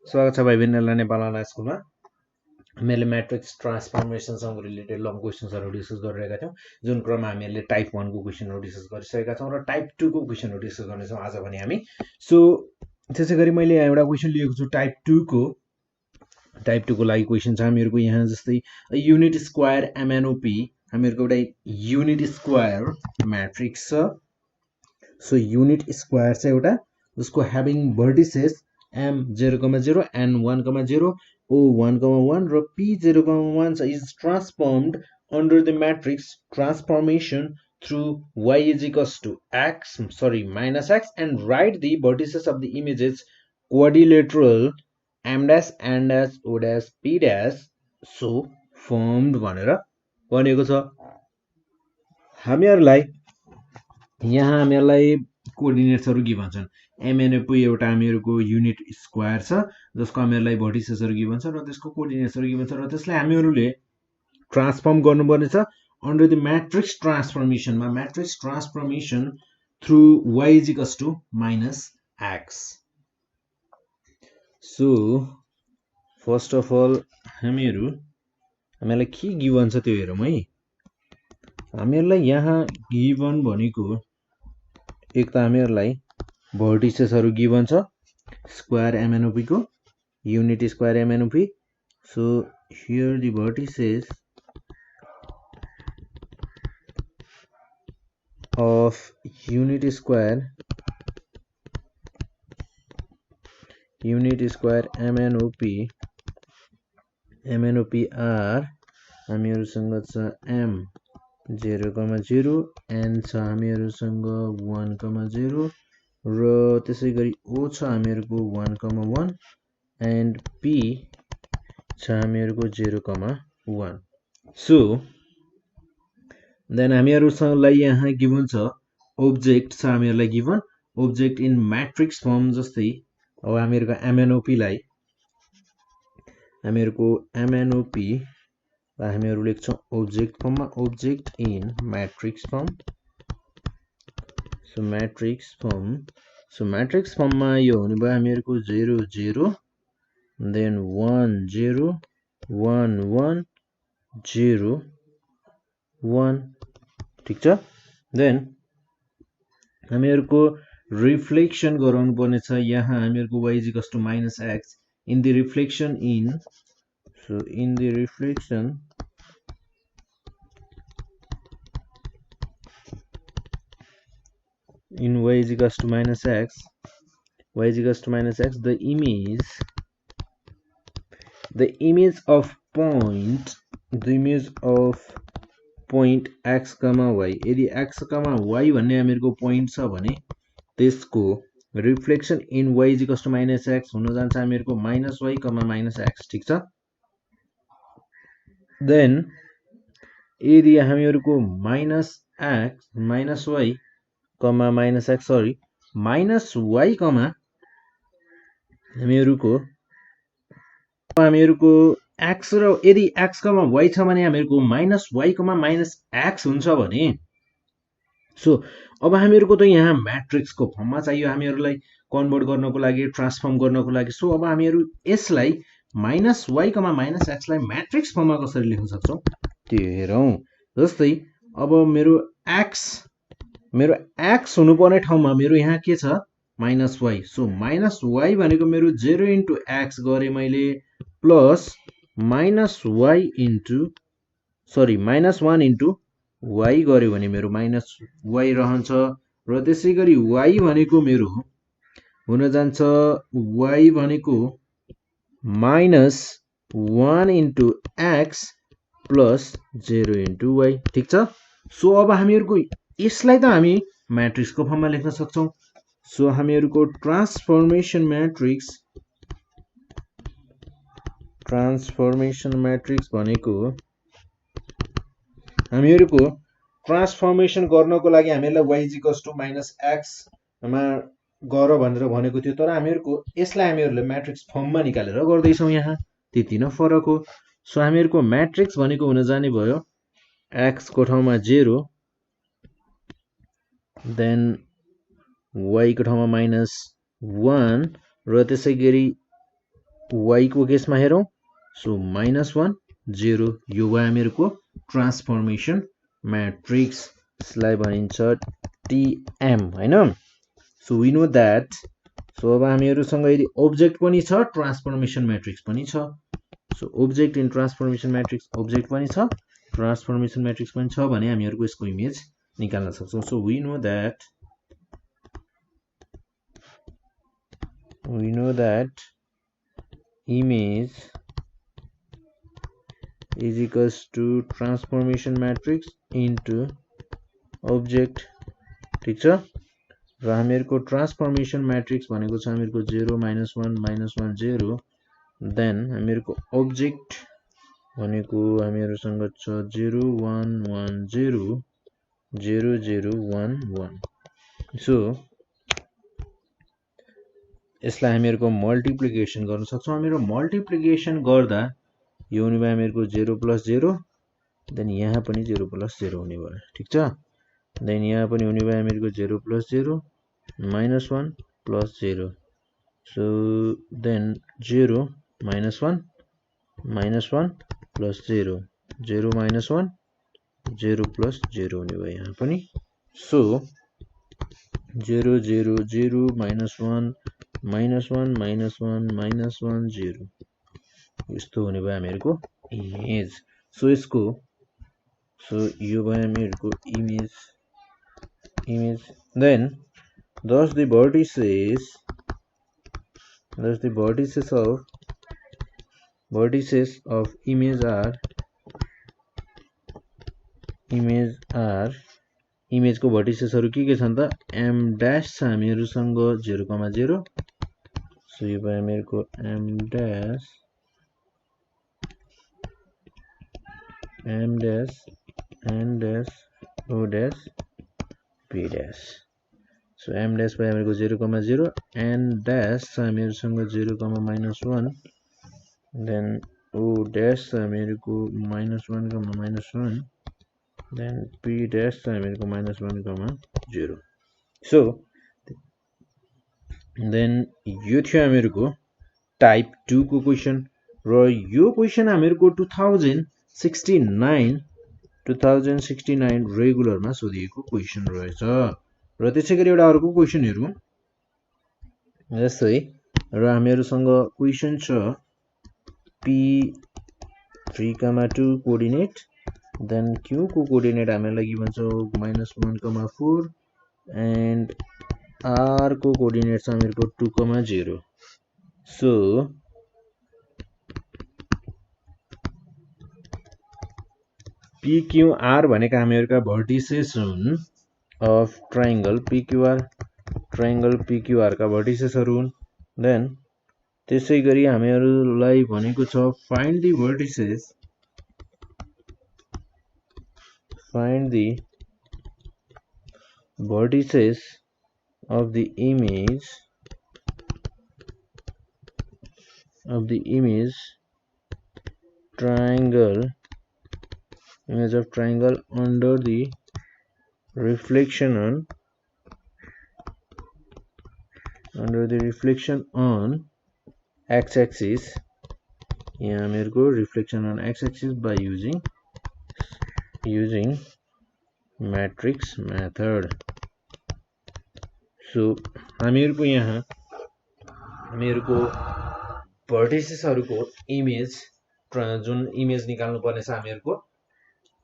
स्वागत छ भाइ बहिनीहरुलाई नेपाल अनलाइन स्कुलमा। हामीले म्याट्रिक्स ट्रान्सफर्मेसनसँग रिलेटेड लङ क्वेशन्सहरु डिस्कस गरिरहेका थियौं, जुन क्रममा हामीले टाइप 1 को क्वेशनहरु डिस्कस गरिसकेका छौं र टाइप 2 को क्वेशनहरु डिस्कस गर्ने छौं आज पनि हामी। सो त्यसैगरी मैले एउटा क्वेशन लिएको छु टाइप 2 को। टाइप 2 को लागि क्वेशन छ हामीहरुको यहाँ जस्तै युनिट स्क्वायर MNOP, हामीहरुको एउटा युनिट स्क्वायर म्याट्रिक्स छ। सो युनिट स्क्वायर चाहिँ एउटा जसको having vertices M 0,0 N 1,0 O 1,1 र P 0,1 is transformed under the matrix transformation through y is equals to minus x and write the vertices of the images quadrilateral M dash N dash O dash P dash so formed भनेर भनेको छ। हामीहरुलाई यहाँ हामीहरुलाई कोअर्डिनेट्सहरु given छन्। MNOP एउटा हामीहरुको unit square छ जसको हामीहरुलाई भर्टिसेसहरु given छ र त्यसको कोअर्डिनेट्सहरु गिभन छ र त्यसलाई हामीहरुले ट्रान्सफर्म गर्नुपर्ने छ अन्डर द म्याट्रिक्स ट्रान्सफर्मेसनमा। Matrix transformation through y is equals to minus x। So first of all हामीहरुलाई के गिभन छ त्यो हेरौं है। हामीहरुलाई यहाँ गिभन भनेको एक त हामीहरुलाई भर्टिसेसहरु गिभन छ स्क्वायर MNOP को, unit square MNOP। So here the vertices of unit square MNOP are हामीहरुसँग छ M 0,0 N छ हामीहरुसँग 1,0 र त्यसैगरी O छ हामीहरुको 1,1 एन्ड P छ हामीहरुको 0,1। सो देन हामीहरुलाई यहाँ गिभन छ ऑब्जेक्ट छ हामीहरुलाई given object in matrix form. जस्तै अब हामीहरुको MNOP लाई हामीहरुको MNOP लाई हामीहरु लेख्छौं ऑब्जेक्ट फर्ममा, object in matrix form. So matrix फर्ममा यो हुने भयो हामीहरुको 0 0 देन 1 0 1 1 0 1 ठीक छ। देन हामीहरुको रिफ्लेक्सन गराउनु पर्ने छ यहाँ हामीहरुको y is equals to minus x in the reflection in y is equals to minus x, the image of point x comma y। यदि x comma y भन्ने हामीहरुको पोइन्ट छ भने त्यसको reflection in y is equals to minus x हुन जान्छ हामीहरुको minus y comma minus x ठीक छ। Then यदि हामीहरुको minus y comma minus x minus y comma हामीहरुको x र यदि x comma y छ भने हामीहरुको minus y comma minus x हुन्छ भने सो अब हामीहरुको त यहाँ म्याट्रिक्स को फर्ममा चाहियो हामीहरुलाई कन्भर्ट गर्नको लागि, ट्रान्सफर्म गर्नको लागि। सो अब हामीहरु यसलाई minus y comma minus x लाई म्याट्रिक्स फर्ममा कसरी लेख्न सक्छौं त्यो हेरौं। जस्तै अब मेरो x हुनुपर्ने ठाउँमा मेरो यहाँ के छ minus y। So minus y भनेको मेरो 0 into x गरे मैले प्लस minus 1 into y गर्यो भने मेरो minus y रहन्छ र त्यसैगरी y भनेको मेरो हुन जान्छ y भनेको minus 1 into x plus 0 into y ठीक छ। सो अब हामीहरुको यसलाई त हामी म्याट्रिक्स को फर्ममा लेख्न सक्छौं। सो हामीहरुको ट्रान्सफर्मेसन म्याट्रिक्स भनेको हामीहरुको ट्रान्सफर्मेसन गर्नको लागि हामीहरुलाई y is equals to minus x मा गर भनेर भनेको थियो, तर हामीहरुको यसलाई हामीहरुले म्याट्रिक्स फर्ममा निकालेर गर्दै छौं यहाँ, त्यति नै फरक हो। सो हामीहरुको म्याट्रिक्स भनेको हुन जाने भयो x को ठाउँमा 0 देन y को ठाउँमा -1 र त्यसैगरी y को केसमा हेरौं सो -1 0 यो भयो हामीहरुको ट्रान्सफर्मेसन म्याट्रिक्स यसलाई भनिन्छ TM हैन so we know that so अब हामीहरुसँग यदि ऑब्जेक्ट पनि छ ट्रान्सफर्मेसन म्याट्रिक्स पनि छ so object in transformation matrix object पनि छ ट्रान्सफर्मेसन म्याट्रिक्स पनि छ भने हामीहरुको यसको इमेज निकाल्न सक्छौं so we know that image is equals to transformation matrix into object ठीक छ र हामीहरुको ट्रान्सफर्मेसन म्याट्रिक्स भनेको छ हामीहरुको 0 -1 -1 0 देन हामीहरुको ऑब्जेक्ट भनेको हामीहरुसँग छ 0 1 1 0 0 0 1 1 सो यसलाई हामीहरुको मल्टिप्लिकेसन गर्न सक्छौं हामीहरु मल्टिप्लिकेसन गर्दा यो हुने भयो हामीहरुको 0 + 0 देन यहाँ पनि 0 + 0 हुने भयो ठीक छ देन यहाँ पनि हुने भयो हामीहरुको 0 + 0 -1 + 0 सो देन 0 -1 -1 + 0 0 -1 0 + 0 हुने भयो यहाँ पनि सो 0 0 0 -1 -1 -1 -1 0 यस्तो हुने भयो हामीहरुको इमेज सो यसको सो यो भयो हामीहरुको image then thus the vertices of image are image को भर्टिसेसहरु के छन् त m dash छ हामीहरुसँग 0, 0 सो यो भयो हामीहरुको m dash n dash o dash p dash so m dash भयो हामीहरुको 0, 0 n dash छ हामीहरुसँग 0, -1 देन o dash छ हामीहरुको -1, -1 then p dash छ हामीहरुको -1, 0 सो देन यो थियो हामीहरुको टाइप 2 को क्वेशन र यो क्वेशन हामीहरुको 2069 रेगुलरमा सोधिएको क्वेशन रहेछ र त्यसैगरी एउटा अर्को क्वेशन हेरौं जस्तै र हामीहरुसँग क्वेशन छ p3,2 कोअर्डिनेट देन q को कोअर्डिनेट हामीलाई गिभन छ -1,4 एन्ड r को कोअर्डिनेट छ हामीहरुको 2,0 सो pqr भनेका हामीहरुका भर्टिसेस हुन् of triangle pqr triangle pqr का भर्टिसेसहरु हुन् देन त्यसैगरी हामीहरुलाई भनेको छ find the vertices of the image of triangle under the reflection on x-axis यहाँ हामीहरुको reflection on x-axis by using matrix method सो हामीहरुको यहाँ हामीहरुको भर्टिसेसहरुको इमेज जुन इमेज निकाल्नु पर्ने छ हामीहरुको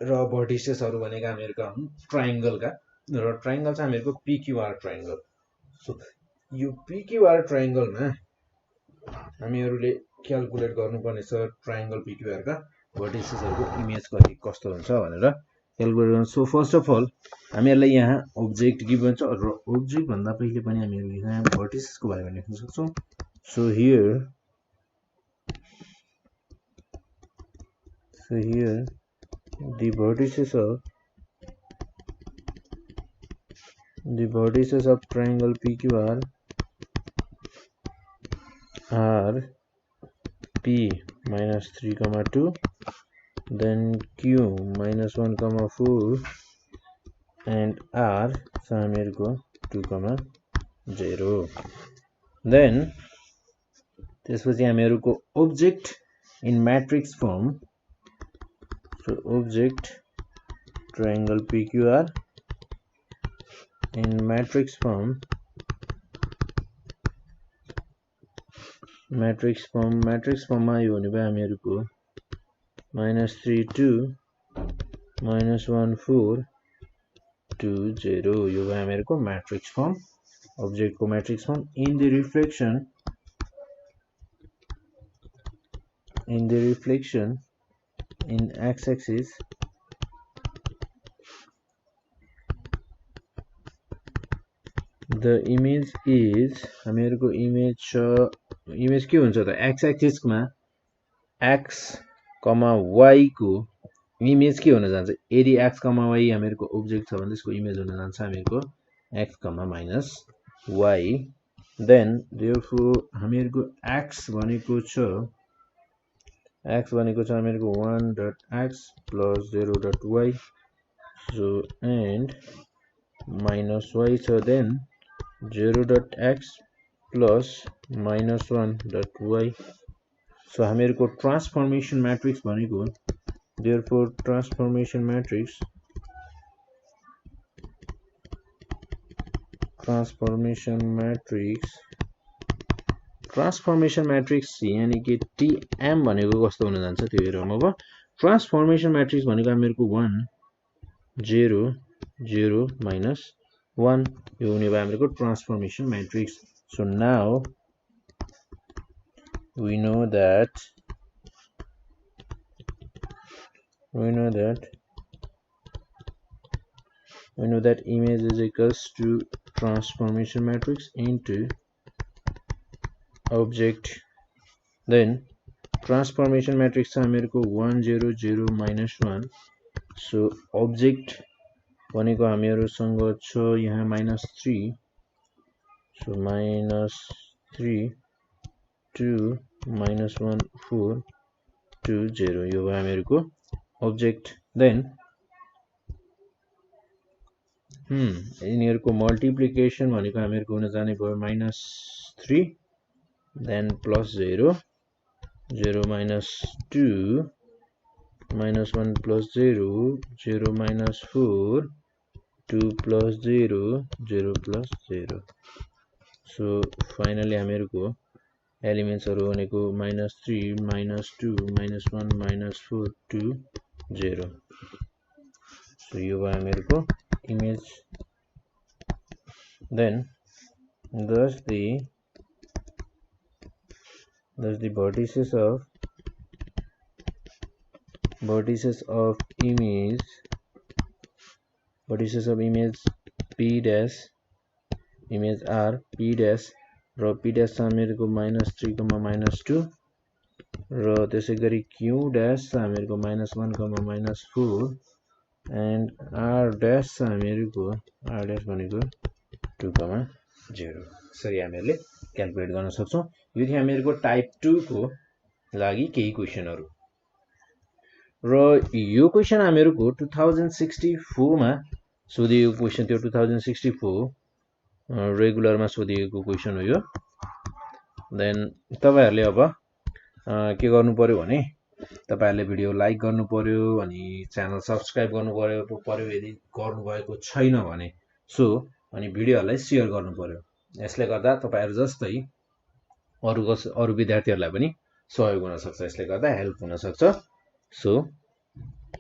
र भर्टिसेसहरु भनेका हामीहरुका हुन् ट्रायंगलका र ट्रायंगल चाहिँ हामीहरुको pqr ट्रायंगल सो यो pqr ट्रायंगलमा हामीहरुले क्याल्कुलेट गर्नुपर्ने छ ट्रायंगल pqr का भर्टिसेसहरुको इमेज कति कस्तो हुन्छ भनेर क्याल्कुलेट गर्न सो फर्स्ट अफ अल हामीहरुलाई यहाँ ऑब्जेक्ट गिभन छ र ऑब्जेक्ट भन्दा पहिले पनि हामीहरुले यहाँ भर्टिसेस को बारेमा लेख्न सक्छौं so here the vertices of triangle PQR are P -3,2 then Q -1,4 and R हामीहरुको 2,0 then त्यसपछि हामीहरुको object in matrix form. So object triangle PQR in matrix form. Matrix form मा यो हुने भयो हामीहरुको -3 2 -1 4 2 0 यो भयो हामीहरुको matrix form. Object को matrix form in the reflection in x-axis the image is हामीहरुको image के हुन्छ त x-axis मा x, y को इमेज के हुन जान्छ यदि x, y हामीहरुको object छ भने त्यसको इमेज हुन जान्छ हामीहरुको x, y. Then therefore हामीहरुको x भनेको छ हामीहरुको 1.x plus 0.y. So and minus y छ then 0.x plus -1.y. So हामीहरुको transformation matrix भनेको therefore transformation matrix यानी कि TM भनेको कस्तो हुन जान्छ त्यो हेरौँ अब. ट्रान्सफर्मेसन म्याट्रिक्स भनेको हामीहरुको 1 0 0 -1 यो हुने भयो हामीहरुको transformation matrix. So now we know that image is equals to transformation matrix into object. Then transformation matrix छ हामीहरुको 1 0 0 -1. So object भनेको हामीहरुसँग छ यहाँ -3. So -3 2 -1 4 2 0 यो भयो हामीहरुको object. Then यिनीहरुको मल्टिप्लिकेसन भनेको हामीहरुको हुन जाने भयो -3 then plus 0 0 -2 -1 plus 0 0 -4 2 plus 0 0 plus 0. So finally हामीहरुको elements हरु भनेको -3 -2 -1 -4 2 0. So यो भयो हामीहरुको image. Then thus the vertices of image P dash image R P dash र P dash हामीहरुको -3 -2 र त्यसैगरी Q dash हामीहरुको -1 -4 and R dash हामीहरुको R dash भनेको 2 0. Sorry हामीहरुले calculate गर्न सक्छौं. यो थियो हामीहरुको टाइप 2 को लागि केही क्वेशनहरु र यो क्वेशन हामीहरुको 2064 मा सोधिएको क्वेशन थियो. 2064 रेगुलरमा सोधिएको क्वेशन हो यो. देन तपाईहरुले अब के गर्नु पर्यो भने तपाईहरुले भिडियो लाइक गर्नु पर्यो अनि च्यानल सब्स्क्राइब गर्नु पर्यो यदि गर्नु भएको छैन भने सो अनि भिडियोलाई शेयर गर्नु पर्यो. यसले गर्दा तपाईहरु जस्तै अरु विद्यार्थीहरुलाई पनि सहयोग हुन सक्छ. यसले गर्दा हेल्प हुन सक्छ. सो